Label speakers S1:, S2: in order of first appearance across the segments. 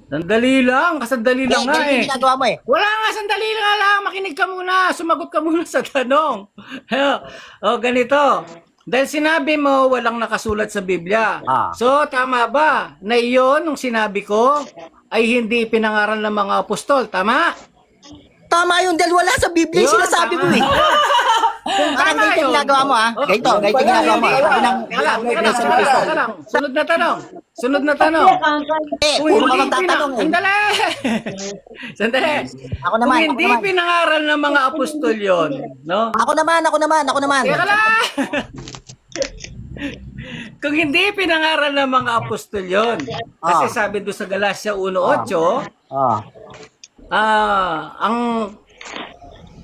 S1: Sandali lang, kasandali lang nga
S2: Ganito yung
S1: eh.
S2: ginagawa mo eh.
S1: Wala nga, sandali nga lang. Makinig ka muna. Sumagot ka muna sa tanong. O, ganito. Dahil sinabi mo, walang nakasulat sa Biblia.
S2: Ah.
S1: So, tama ba na iyon, nung sinabi ko, ay hindi pinangaral ng mga apostol? Tama?
S2: Tama yun, dahil wala sa Biblia yung
S1: Yun,
S2: sinasabi
S1: tama.
S2: mo eh.
S1: Kung
S2: Parang
S1: tama
S2: ganito yung
S1: yun.
S2: ginagawa mo ah.
S1: Oh,
S2: Ganito yung ginagawa mo. Sabi ng
S1: Teka lang. Sunod na tanong. Sunod na tanong.
S2: Eh,
S1: Kung
S2: puro ka
S1: hindi
S2: magtatanong eh.
S1: Sandali! Sandali.
S2: Ako naman,
S1: Kung
S2: ako
S1: hindi
S2: naman.
S1: pinangaral ng mga apostol yon, no?
S2: Ako naman.
S1: Teka lang! Kung hindi pinangaral ng mga apostol yon, kasi sabi doon sa Galatia 1:8,
S2: Oh.
S1: ang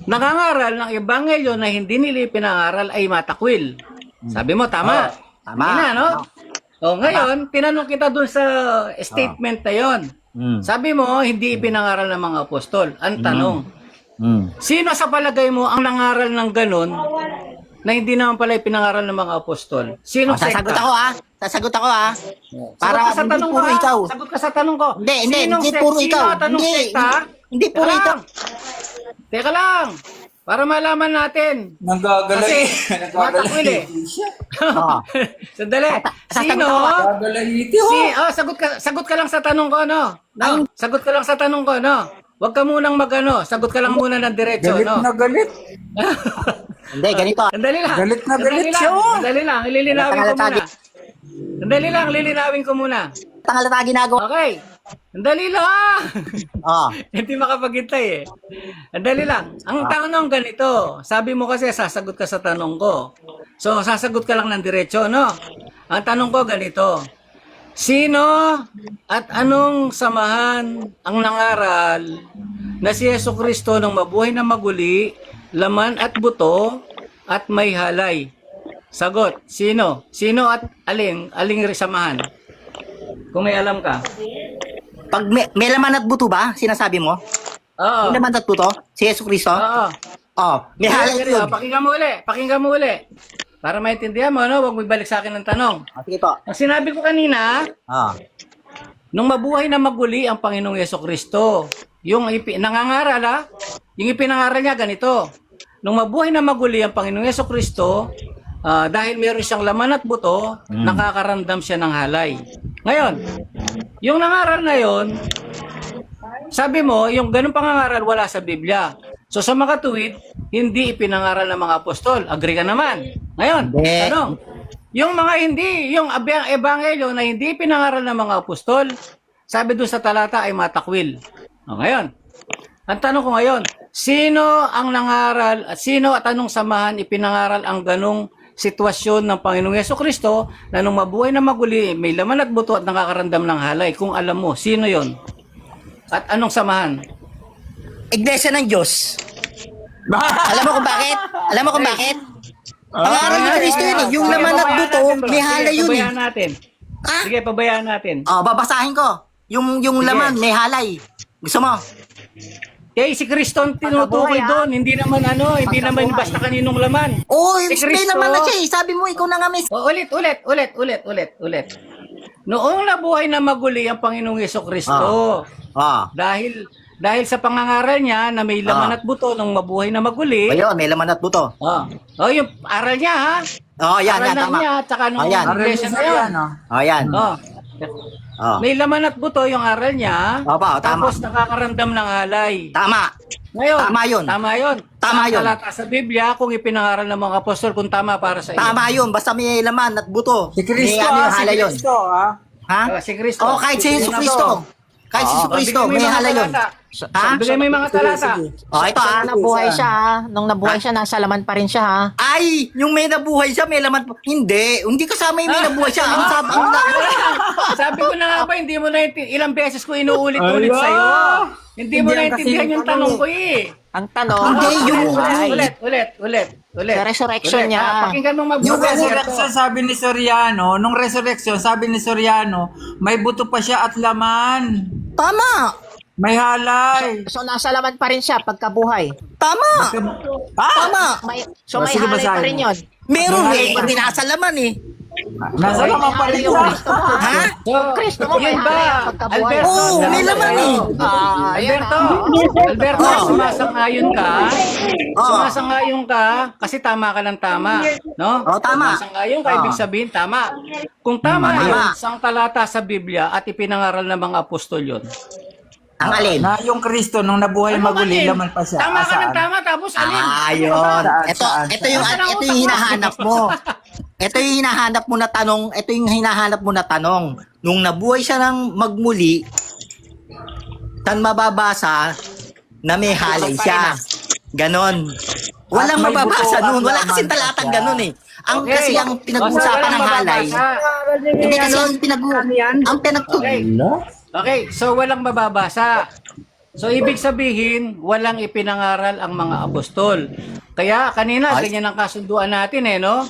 S1: nangangaral ng ebanghelyo na hindi nila pinangaral ay matakwil. Sabi mo, tama.
S2: Tama.
S1: Hindi na, no? O ngayon, tinanong kita dun sa statement na yon. Sabi mo, hindi ipinangaral ng mga apostol. Ang tanong, sino sa palagay mo ang nangaral ng ganun na hindi naman pala ipinangaral ng mga apostol? Sino
S2: Sasagot ako ah. Para
S1: Sagot ka sa
S2: hindi
S1: tanong
S2: puro
S1: ko,
S2: ikaw.
S1: Sagot ka sa tanong ko.
S2: Hindi
S1: Sinong
S2: puro
S1: sino
S2: ikaw.
S1: tanong sekta?
S2: Hindi puro
S1: Teka
S2: ikaw.
S1: lang. Teka lang. Para malaman natin.
S3: Nagagalay.
S1: Kasi matakwil eh.
S2: Oo.
S1: Sandali. Sino?
S3: Nagagalahiti ho.
S1: Sagot ka lang sa tanong ko, no? No? Sagot ka lang sa tanong ko, no? Huwag ka munang magano. Sagot ka lang muna ng diretso,
S3: Galit
S1: no?
S3: na galit.
S2: Hindi, ganito.
S1: Sandali lang.
S3: Galit na galit
S1: Sandali
S3: siya,
S1: lang.
S3: oh.
S1: Sandali lang. Lilinawin ko muna. Sandali lang. Lilinawin ko muna.
S2: Tangalata ginagawa.
S1: Okay. Sandali lang.
S2: Oh.
S1: Hindi makapagintay eh. Sandali lang. Ang tanong ganito. Sabi mo kasi sasagot ka sa tanong ko. So, sasagot ka lang ng diretso, no? Ang tanong ko ganito. Sino at anong samahan ang nangaral na si Jesucristo nang mabuhay na maguli, laman at buto, at may halay? Sagot. Sino? Sino at aling samahan? Kung may alam ka.
S2: Pag may laman at buto ba, sinasabi mo?
S1: Oo.
S2: May laman at buto? Si Yesu Cristo?
S1: Oo.
S2: Oh, may halay yun.
S1: Pakinggan mo uli. Pakinggan mo uli. Para maintindihan mo, no? Huwag mo ibalik sa akin ng tanong.
S2: Sige po.
S1: Ang sinabi ko kanina,
S2: Oh.
S1: nung mabuhay na maguli ang Panginoong Jesucristo, yung nangangaral, yung ipinangaral niya ganito. Nung mabuhay na maguli ang Panginoong Jesucristo, dahil meron siyang laman at buto, nakakaramdam siya ng halay. Ngayon, yung nangaral na yon, sabi mo, yung ganung pangangaral wala sa Biblia. So sa makatuwid, hindi ipinangaral ng mga apostol. Agree ka naman. Ngayon,
S2: Hindi.
S1: tanong, yung mga hindi, yung ebanghelyo na hindi pinangaral ng mga apostol, sabi doon sa talata ay matakwil. O ngayon, ang tanong ko ngayon, sino ang nangaral at sino at anong samahan ipinangaral ang ganong sitwasyon ng Panginoong Jesucristo na nung mabuhay na maguli, may laman at buto at nakakaramdam ng halay? Kung alam mo, sino yon? At anong samahan?
S2: Iglesia ng Diyos. Alam mo kung bakit? Pangaral ni Cristo yun eh. Yung
S1: Sige,
S2: laman at
S1: pabayaan
S2: buto,
S1: natin, bro.
S2: may halay
S1: Sige,
S2: yun eh.
S1: pabayaan natin.
S2: Ah?
S1: Sige, pabayaan natin.
S2: Oh, babasahin ko. Yung
S1: Sige.
S2: laman, may halay. Gusto mo?
S1: Eh, si Kristo ang tinutukoy doon. Hindi naman hindi naman basta kaninong laman.
S2: Oh,
S1: Si
S2: may
S1: Cristo.
S2: laman na siya eh. Sabi mo, ikaw na nga may...
S1: Ulit. Noong nabuhay na maguli ang Panginoong Jesucristo,
S2: Oh.
S1: dahil sa pangangaral niya na may laman at buto nung mabuhay na maguli,
S2: Ayun, may laman at buto.
S1: yung aral niya ha,
S2: Oh, yan,
S1: aral na
S2: tama.
S1: niya, tsaka nung
S2: Ayan.
S1: iglesia na yun.
S2: Oh, yan. Oh.
S1: May laman at buto yung aral niya,
S2: Opo, tama.
S1: tapos nakakaramdam ng halay.
S2: Tama.
S1: Ngayon,
S2: Tama yun. Tama yun.
S1: Talata sa Biblia, kung ipinangaral ng mga apostol, kung tama para sa iyo.
S2: Tama yun. Basta may laman at buto.
S3: Si Cristo,
S2: May ano yung
S3: si
S2: halay yun.
S3: Cristo, ah.
S2: Ha?
S1: Si Kristo.
S2: Oh, kahit si Yesu Cristo. Kahit si Yesu Cristo, may halay yun. Ha?
S1: Bigay mo yung mga talata.
S2: Oh, ito ah.
S4: Nabuhay siya ha. Nung nabuhay siya, nasa laman pa rin siya ha.
S2: Ay, yung may nabuhay siya, may laman. Hindi kasama yung may nabuhay siya. Ang sabi,
S1: Sabi ko na nga ba, hindi mo na ilang beses ko inuulit-ulit
S3: Ala!
S1: sa'yo. Hindi mo
S3: Hindi ang
S1: naintindihan
S3: kasi
S1: yung tanong ko eh.
S4: Ang tanong,
S2: Hindi, yung-
S1: Ulit.
S4: Sa resurrection
S1: Ulit,
S4: niya.
S1: Pakinggan mo mabuti.
S3: Yung resurrection, sabi ni Soriano, nung resurrection, sabi ni Soriano, may buto pa siya at laman.
S2: tama.
S3: May halay.
S4: So nasa laman pa rin siya pagkabuhay.
S2: Tama.
S3: Ah!
S2: Tama.
S4: So may
S3: Sige,
S4: halay
S3: basahin
S4: pa rin
S3: mo.
S4: yun.
S2: Meron eh. Hindi nasa laman eh.
S3: Nasa laman pa rin
S4: Yung
S3: siya.
S4: Kristo mo, ha?
S2: Ha?
S1: So,
S4: Kristo mo,
S1: yun
S4: may
S1: ba?
S4: hari pagkabuhay.
S1: Alberto,
S2: Oo, may laman eh.
S1: Alberto,
S4: Yan,
S1: Alberto,
S2: Oo.
S1: sumasang-ayon ka.
S2: Oo.
S1: Sumasang-ayon ka kasi tama ka ng tama, no?
S2: Oo, tama.
S1: Sumasang-ayon ka,
S2: Oo.
S1: ibig sabihin tama. Kung tama
S2: Tama.
S1: yun, isang talata sa Biblia at ipinangaral ng mga apostol yun.
S2: Ang alin?
S3: Na yung Kristo nung nabuhay
S1: Ano
S3: maguli,
S1: alin?
S3: laman pa siya.
S1: Tama ka ng
S3: Asaan?
S1: tama, tapos alin?
S2: Ayun.
S3: Saan?
S2: Ito,
S3: Saan?
S2: ito yung
S1: Saan ang
S2: ito
S1: utak
S2: yung
S1: mo?
S2: hinahanap mo. Ito yung hinahanap mo na tanong, ito yung hinahanap mo na tanong. Nung nabuhay siya ng magmuli, saan mababasa na may halay siya? Ganon. Walang
S3: At may
S2: mababasa
S3: buto
S2: nun.
S3: at
S2: Wala
S3: laman
S2: kasing
S3: pa
S2: talatang
S3: siya.
S2: ganon eh. Ang
S1: Okay.
S2: kasi ang
S1: O, so,
S2: pinag-uusapan
S1: walang
S2: ng halay.
S1: mababasa.
S2: Hindi kasi ang
S1: Okay. Okay, so walang mababasa. So ibig sabihin, walang ipinangaral ang mga apostol. Kaya kanina,
S2: Ay.
S1: ganyan ang kasunduan natin no?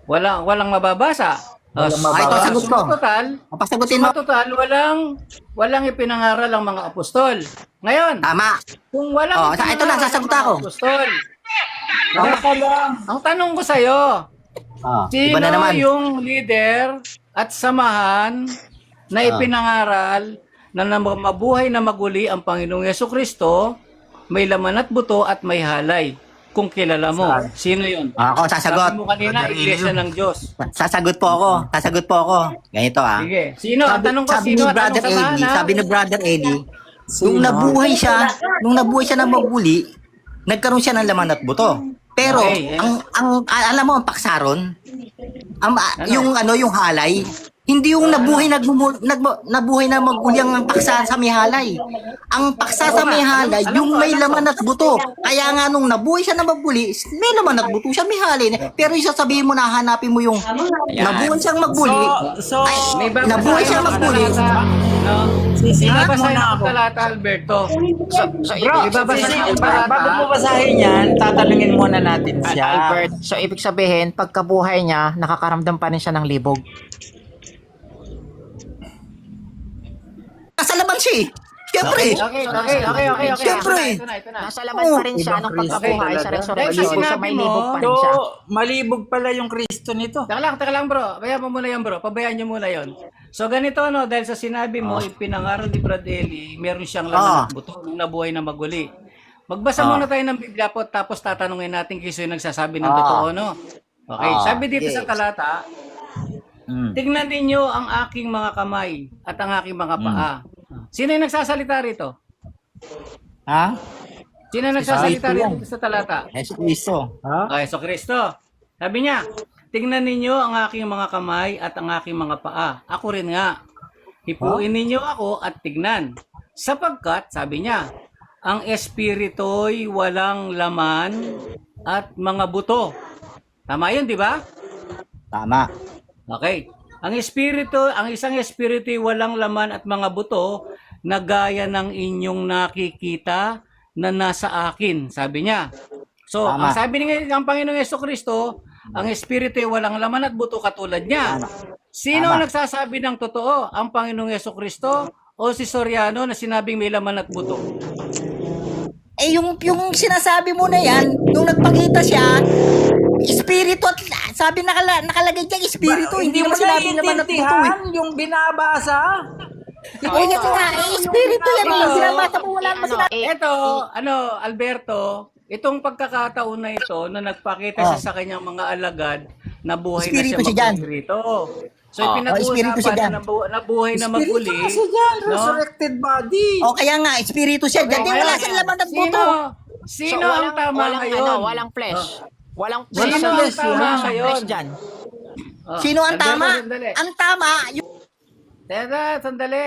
S1: Walang mababasa.
S3: Walang
S2: Ay, ito, sagot ko.
S1: Total,
S2: Pasagutin mo.
S1: walang ipinangaral ang mga apostol. Ngayon,
S2: Tama.
S1: kung walang
S2: Oh, ito na, sasagot
S1: ang mga
S2: ako.
S1: apostol,
S3: Tama lang.
S1: ang tanong ko sa'yo, sino
S2: Iba na naman.
S1: yung leader at samahan na ipinangaral na mabuhay na maguli ang Panginoong Yesukristo, may laman at buto at may halay? Kung kilala mo, sino yun?
S2: Ako, sasagot.
S1: Sabi mo kanina, Iglesia ng Diyos.
S2: Sasagot po ako. Sasagot po ako. Ganito ah.
S1: Sige, sino? Ang tanong ko,
S2: sabi
S1: sino?
S2: ni
S1: Ang tanong
S2: Brother
S1: samahan,
S2: Eddie,
S1: ha?
S2: sabi ni Brother Eddie, nung
S3: Sino?
S2: nabuhay siya ng magmuli, nagkaroon siya ng laman at buto. Pero
S1: Okay,
S2: alam mo ang paksaron, yung halay, hindi yung nabuhay na maguli ang paksa sa may halay. Ang paksa sa may halay, yung may laman at buto. Kaya nga nung nabuhay siya na magmuli, may laman at buto siya, may halay. Pero yung sasabihin mo na hanapin mo yung nabuhay siyang magmuli,
S3: So,
S1: May
S2: nabuhay siya magmuli.
S1: No?
S3: Sisingat
S1: Ibabasahin
S3: muna
S1: ang
S3: ako.
S1: talata, Alberto.
S3: Bro,
S1: ibabasahin ang talata.
S3: bago mo basahin yan, tatanungin muna natin siya.
S4: Albert, so ibig sabihin, pagkabuhay niya, nakakaramdam pa rin siya ng libog.
S2: Nasa laman siya eh. Siyempre.
S1: Okay.
S2: Siyempre.
S1: Ito na.
S4: Nasa laman pa rin siya
S3: Ibang
S4: nung
S3: Kristo
S4: pagkabuhay
S3: talaga.
S4: sa
S1: Dahil
S4: resurrection.
S1: sa
S4: So
S1: sinabi
S4: may
S1: mo,
S4: libog pa rin
S3: So,
S4: siya.
S3: malibog pala yung Kristo nito.
S1: Taka lang bro. Bayaan mo muna yan bro. Pabayaan nyo muna yon. So ganito dahil sa sinabi mo, ipinangaral ni Brad Eli, meron siyang laman at buto nung nabuhay na maguli. Magbasa muna tayo ng Biblia po, tapos tatanungin natin kung sino yung nagsasabi ng totoo, no? Okay, sabi dito sa talata, tignan ninyo ang aking mga kamay at ang aking mga paa. Sino yung nagsasalita rito?
S2: Ha?
S1: Sino yung nagsasalita
S2: Kristo yan.
S1: rito sa talata?
S2: Jesus Cristo.
S1: Okay, so Kristo. Sabi niya, tingnan ninyo ang aking mga kamay at ang aking mga paa. Ako rin nga. Hipuin ninyo ako at tignan. Sapagkat, sabi niya, ang espirito'y walang laman at mga buto. Tama yun, di ba?
S2: Tama.
S1: Okay. Ang isang espirito'y walang laman at mga buto na gaya ng inyong nakikita na nasa akin, sabi niya. So,
S2: Tama.
S1: ang sabi ng Panginoong Yesukristo, ang espiritu ay walang laman at buto katulad niya. Sino ang nagsasabi ng totoo? Ang Panginoong Yesukristo o si Soriano na sinabing may laman at buto?
S2: Eh, yung sinasabi mo na yan, nung nagpakita siya, espiritu at sabi nakalagay dyan, espiritu, hindi mo sinabi naman at buto eh.
S3: naiintindihan yung binabasa.
S2: Oo, yan nga, espiritu yan, yung sinabasa mo wala naman sinabi.
S1: Ito, Alberto, itong pagkakataon na ito na nagpakita siya sa kanyang mga alagad na buhay
S2: Espiritu
S1: na
S2: siya
S1: siya
S2: dyan.
S1: magpapirito. So,
S2: espiritu siya dyan.
S1: pinag-uusapan na buhay na maguli.
S3: Espiritu kasi yan,
S1: no?
S3: resurrected body.
S2: O kaya nga, espiritu siya dyan, di wala siyang laman at buto.
S1: Sino ang tama ngayon?
S4: Walang flesh. Walang
S1: Sino
S4: flesh.
S1: ang
S4: Walang
S1: tama ngayon?
S4: flesh dyan.
S2: Sino ang
S1: Alberto,
S2: tama?
S1: sandali.
S2: Ang tama, yung
S1: Sandali.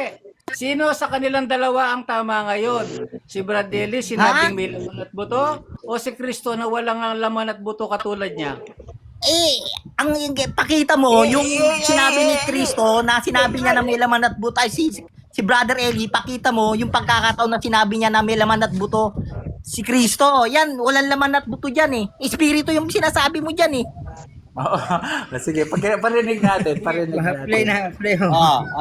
S1: Sino sa kanilang dalawa ang tama ngayon? Si Brad Deli, sinabing may laman at buto? O si Kristo na walang laman at buto katulad niya?
S2: ang pakita mo, yung sinabi ni Cristo na sinabi niya na may laman at buto, ay si Brother Eli, pakita mo yung pagkakataon na sinabi niya na may laman at buto. Si Cristo, yan, walang laman at buto dyan eh. Espiritu yung sinasabi mo dyan eh.
S3: Oo. Sige, parinig natin. Parinig
S1: Play
S3: natin.
S1: na, play.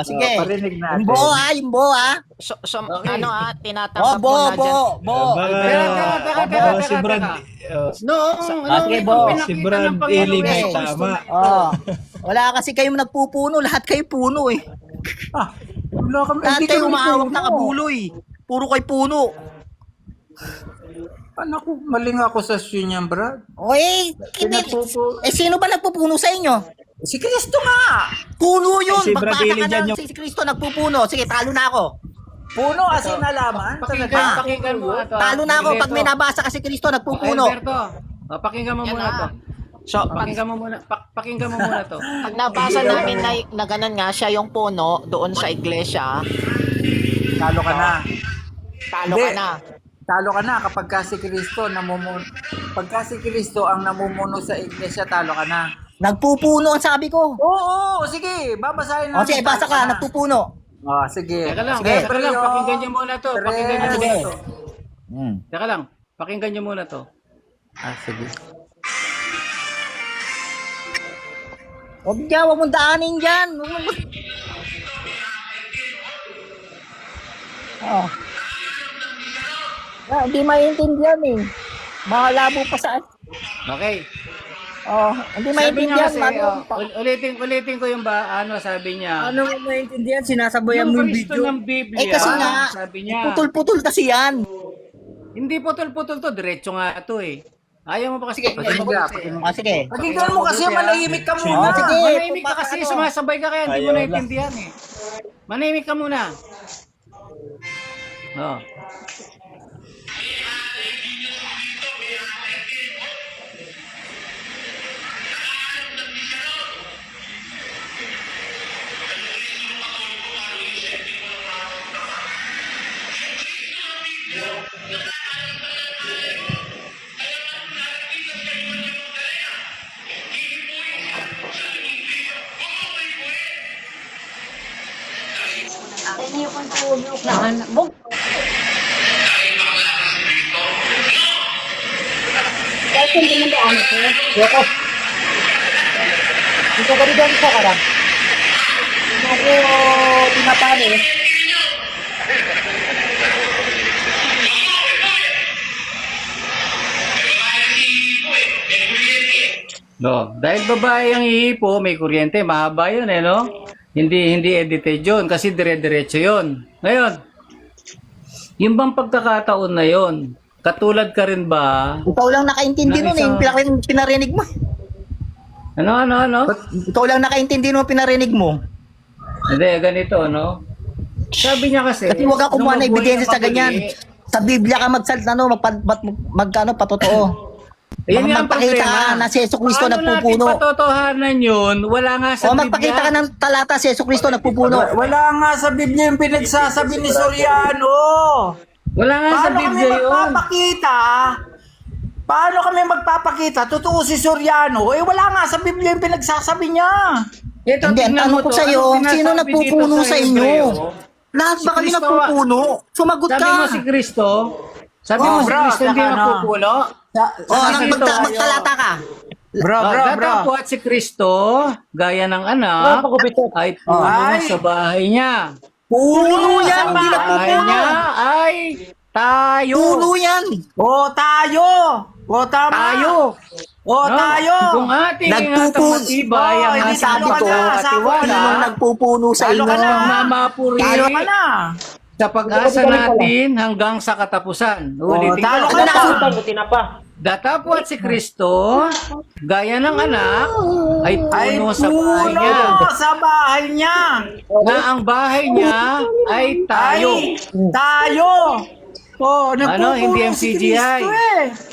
S2: Sige.
S3: Parinig natin.
S2: Yung bo ha.
S4: So,
S1: Okay.
S4: tinatanggap mo na dyan.
S1: Teka,
S5: si Brad,
S1: Noong
S2: sige, Bo.
S5: si Brad Eli may tama.
S2: Wala kasi kayong nagpupuno, lahat kayo puno eh.
S3: Wala kami.
S2: Lahat
S3: Hindi
S2: kayo
S3: kami
S2: umaawak
S3: puno.
S2: na kabuloy. Puro kayo puno.
S3: Naku, mali nga ako sa niyan, Brad.
S2: Oy, sino ba nagpupuno sa inyo?
S3: Si Kristo nga!
S2: Puno yun.
S5: Si Brad
S2: Magbasa
S5: Eli
S2: ka
S5: dyan
S2: na
S5: yung-
S2: si Kristo nagpupuno. Sige, talo na ako.
S3: Puno kasi nalaman.
S1: Pakinggan mo ito.
S2: Talo na ako pag may nabasa ka si Kristo nagpupuno.
S1: Alberto, pakinggan mo muna to.
S4: So,
S1: Pakinggan mo muna, pakinggan mo muna to.
S4: pag nabasa namin na ganun nga, siya yung puno doon sa iglesia,
S3: Talo ka na.
S4: talo
S3: Hindi.
S4: ka na.
S3: Talo ka na kapag ka si Kristo pagka si Kristo ang namumuno sa iglesia, talo ka na.
S2: Nagpupuno ang sabi ko.
S3: Oo, sige, babasahin
S2: O
S3: natin.
S2: sige, basa
S3: Talo
S2: ka, nagpupuno.
S3: Sige.
S1: Teka lang,
S2: Sige.
S1: teka lang, pakinggan niyo muna to. Pakinggan niyo muna
S2: Sige.
S1: to. Teka lang, pakinggan niyo muna to.
S3: Sige.
S2: Huwag mong daanin dyan. Oh. Hindi maintindihan eh. Malabo pa sa...
S1: Okay.
S2: Oh, hindi
S1: Sabi niya
S2: maintindihan.
S1: kasi, ulitin ko yung sabi niya.
S2: Ano mo maintindihan? Sinasabayan mo yung
S1: Kristo
S2: video.
S1: ng Biblia.
S2: Eh kasi nga,
S1: sabi niya.
S2: putol-putol kasi yan.
S1: Hindi putol-putol to, diretso nga ito eh. Ayaw mo pa kasi.
S2: Sige.
S3: Pakinggan mo kasi manahimik ka muna.
S2: Oh, sige.
S1: Manahimik ka kasi, sumasabay ka kaya hindi mo
S5: Ayaw
S1: naiintindihan eh. Manahimik ka muna. Oh.
S2: Dito ka rin sa karang. Ako, pinapano eh.
S1: No, dahil babae ang ihipo, may kuryente, mahaba yun eh, no? Hindi edited yun kasi dire-diretso yun. Ngayon, yung bang pagkakataon na yun, katulad ka rin ba?
S2: Ikaw lang nakaintindi nun eh, yung pinarinig mo.
S1: Ano?
S2: Ikaw lang nakaintindi nun yung pinarinig mo.
S1: Hindi, ganito, no? Sabi niya kasi,
S2: Kasi huwag ka kumuha
S1: nung
S2: ng
S1: mabuhay
S2: ebidensya
S1: na
S2: sa ganyan.
S1: paguli,
S2: Sa Biblia ka magkano patotoo.
S1: Yun nga ang
S2: Magpakita
S1: problema.
S2: ka na si Yesu Kristo
S1: Paano
S2: nagpupuno.
S1: natin patotohanan yun? Wala nga sa
S2: O
S1: Biblia.
S2: magpakita ka ng talata si Yesu Kristo nagpupuno.
S3: Wala nga sa Biblia yung pinagsasabi ni Soriano.
S1: Wala nga sa
S3: Paano kami
S1: Biblia yun.
S3: magpapakita? Paano kami magpapakita? Totoo si Soriano. Wala nga sa Biblia yung pinagsasabi niya.
S1: Ito,
S2: Hindi, ang
S1: tingnan
S2: tanong
S1: mo
S2: ko
S1: to.
S2: sa iyo,
S1: Anong
S2: sino
S1: sinasabi
S2: nagpupuno
S1: dito
S2: sa inyo?
S1: Hebreo?
S2: Lahat
S1: Si
S2: ba kami
S1: Kristo,
S2: nagpupuno? Sumagot
S1: Sabi
S2: ka.
S1: mo si Kristo, sabi
S2: Oh,
S1: mo si
S3: bro,
S1: Kristo hindi
S3: saka na.
S1: nagpupuno.
S2: Magtalata ka.
S3: Bro.
S1: Datapwat si Kristo, gaya ng anak, ay puno
S3: Ay.
S1: sa bahay niya.
S2: Puno yan, hindi
S1: Sa bahay
S2: nagpupuno.
S1: niya ay tayo.
S2: Puno yan.
S3: Tayo. Tama.
S1: Tayo. No?
S3: Tayo.
S1: Kung ating
S2: Nagpupuno.
S1: matibay ang
S3: hindi
S1: ating
S3: sabi ko,
S1: pagkakatiwala,
S2: Sino nagpupuno sa
S3: Talo
S2: inyo?
S3: ka na.
S1: mamapuri
S3: Talo ka na.
S1: sa pag-asa natin hanggang sa katapusan. Ulitin
S3: talo
S1: ko.
S3: ka na.
S1: Datapwat si Kristo, gaya ng anak, ay
S3: Ay
S1: puno sa bahay niya.
S3: puno sa bahay niya.
S1: Na ang bahay niya ay tayo.
S3: Tayo.
S1: Ano, hindi
S3: nagpupuno si
S1: MCGI.
S3: Kristo eh.